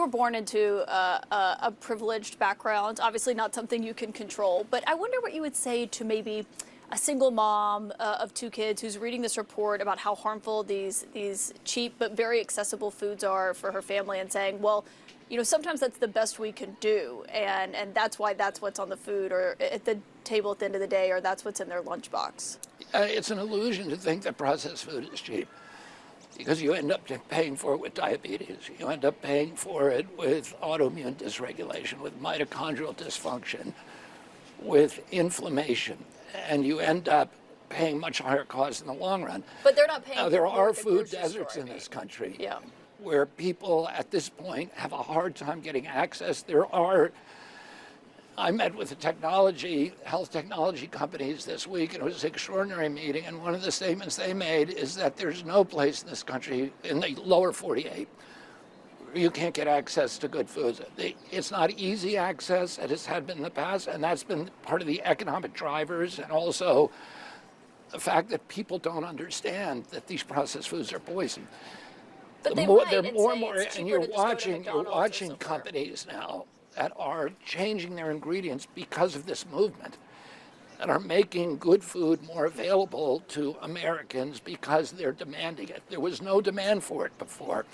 were born into a privileged background, obviously not something you can control, but I wonder what you would say to maybe a single mom of 2 kids who's reading this report about how harmful these cheap but very accessible foods are for her family, and saying, well, you know, sometimes that's the best we can do, and that's why that's what's on the food or at the table at the end of the day, or that's what's in their lunchbox. It's an illusion to think that processed food is cheap, because you end up paying for it with diabetes. You end up paying for it with autoimmune dysregulation, with mitochondrial dysfunction, with inflammation, and you end up paying much higher costs in the long run. But they're not paying. Now, there are food deserts in this country, yeah, where people at this point have a hard time getting access. I met with the health technology companies this week, and it was an extraordinary meeting, and one of the statements they made is that there's no place in this country, in the lower 48, where you can't get access to good foods. It's not easy access, as had been in the past, and that's been part of the economic drivers, and also the fact that people don't understand that these processed foods are poison. but they're more and more, and you're watching companies now that are changing their ingredients because of this movement, that are making good food more available to Americans because they're demanding it. There was no demand for it before.